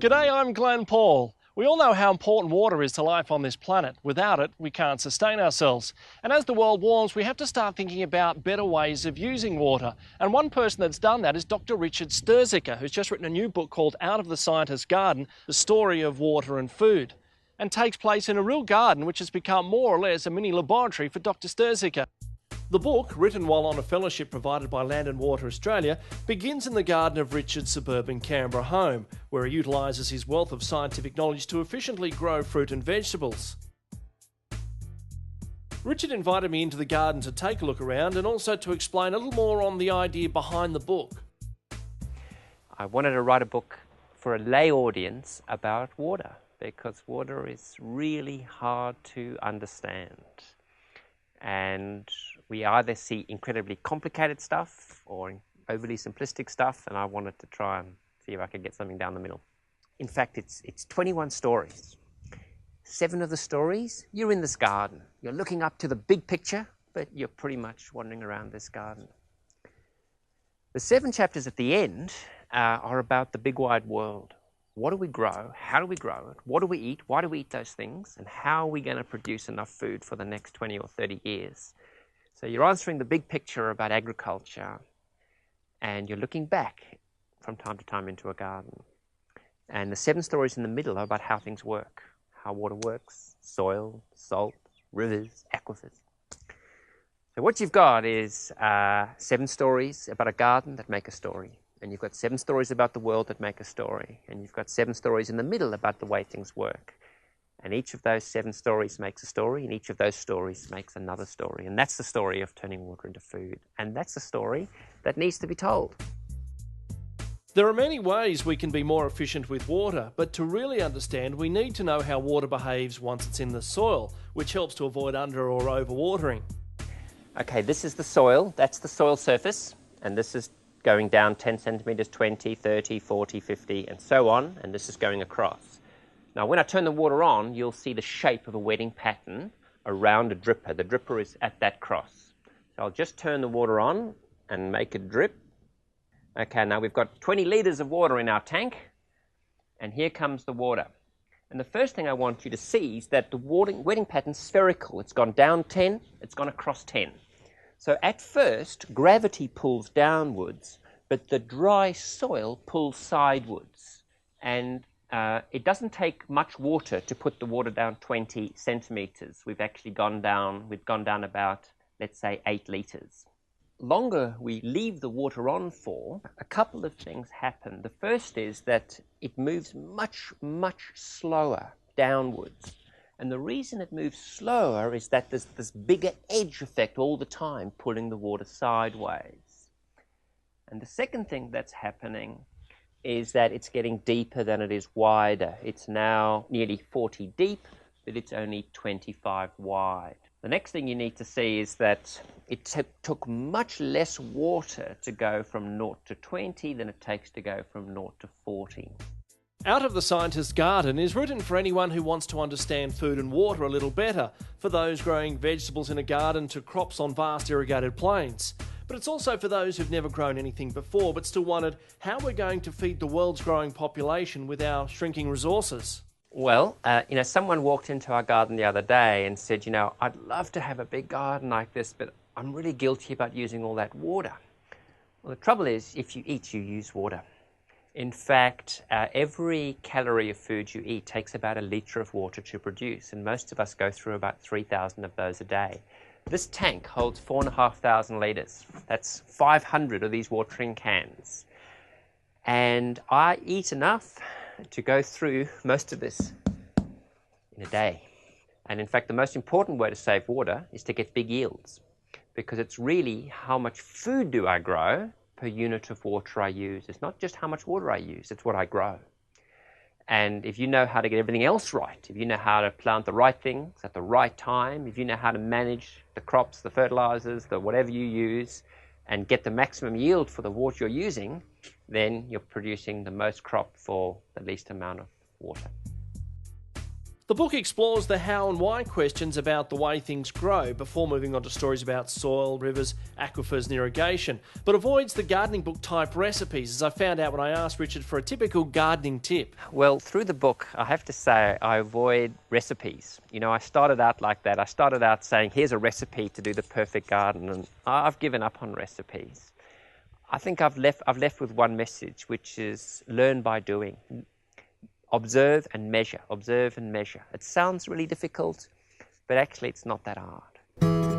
G'day, I'm Glenn Paul. We all know how important water is to life on this planet. Without it, we can't sustain ourselves. And as the world warms, we have to start thinking about better ways of using water. And one person that's done that is Dr. Richard Sturziker, who's just written a new book called Out of the Scientist's Garden, The Story of Water and Food, and takes place in a real garden which has become more or less a mini laboratory for Dr. Sturziker. The book, written while on a fellowship provided by Land and Water Australia, begins in the garden of Richard's suburban Canberra home, where he utilises his wealth of scientific knowledge to efficiently grow fruit and vegetables. Richard invited me into the garden to take a look around and also to explain a little more on the idea behind the book. I wanted to write a book for a lay audience about water, because water is really hard to understand. And we either see incredibly complicated stuff or overly simplistic stuff, and I wanted to try and see if I could get something down the middle. In fact, it's 21 stories. 7 of the stories, you're in this garden. You're looking up to the big picture, but you're pretty much wandering around this garden. The 7 chapters at the end are about the big wide world. What do we grow? How do we grow it? What do we eat? Why do we eat those things? And how are we going to produce enough food for the next 20 or 30 years? So you're answering the big picture about agriculture, and you're looking back from time to time into a garden. And the 7 stories in the middle are about how things work, how water works, soil, salt, rivers, aquifers. So what you've got is 7 stories about a garden that make a story. And you've got 7 stories about the world that make a story. And you've got 7 stories in the middle about the way things work. And each of those 7 stories makes a story, and each of those stories makes another story. And that's the story of turning water into food. And that's the story that needs to be told. There are many ways we can be more efficient with water, but to really understand, we need to know how water behaves once it's in the soil, which helps to avoid under or overwatering. Okay, this is the soil. That's the soil surface. And this is going down 10 centimetres, 20, 30, 40, 50, and so on, and this is going across. Now, when I turn the water on, you'll see the shape of a wetting pattern around a dripper. The dripper is at that cross. So I'll just turn the water on and make it drip. Okay, now we've got 20 litres of water in our tank, and here comes the water. And the first thing I want you to see is that the wetting pattern's spherical. It's gone down 10, it's gone across 10. So at first, gravity pulls downwards, but the dry soil pulls sidewards. And it doesn't take much water to put the water down 20 centimetres. We've gone down about, let's say, 8 litres. Longer we leave the water on for, a couple of things happen. The first is that it moves much, much slower downwards. And the reason it moves slower is that there's this bigger edge effect all the time pulling the water sideways. And the second thing that's happening is that it's getting deeper than it is wider. It's now nearly 40 deep, but it's only 25 wide. The next thing you need to see is that it took much less water to go from 0 to 20 than it takes to go from 0 to 40. Out of the Scientist's Garden is written for anyone who wants to understand food and water a little better, for those growing vegetables in a garden to crops on vast irrigated plains. But it's also for those who've never grown anything before but still wondered how we're going to feed the world's growing population with our shrinking resources. Well, someone walked into our garden the other day and said, I'd love to have a big garden like this, but I'm really guilty about using all that water. Well, the trouble is, if you eat, you use water. In fact, every calorie of food you eat takes about 1 litre of water to produce, and most of us go through about 3,000 of those a day. This tank holds 4,500 litres. That's 500 of these watering cans. And I eat enough to go through most of this in a day. And in fact, the most important way to save water is to get big yields, because it's really how much food do I grow per unit of water I use. It's not just how much water I use, it's what I grow. And if you know how to get everything else right, if you know how to plant the right things at the right time, if you know how to manage the crops, the fertilizers, the whatever you use, and get the maximum yield for the water you're using, then you're producing the most crop for the least amount of water. The book explores the how and why questions about the way things grow before moving on to stories about soil, rivers, aquifers and irrigation, but avoids the gardening book type recipes, as I found out when I asked Richard for a typical gardening tip. Well, through the book, I have to say I avoid recipes. You know, I started out like that. I started out saying, here's a recipe to do the perfect garden, and I've given up on recipes. I think I've left with one message, which is learn by doing. Observe and measure, observe and measure. It sounds really difficult, but actually it's not that hard.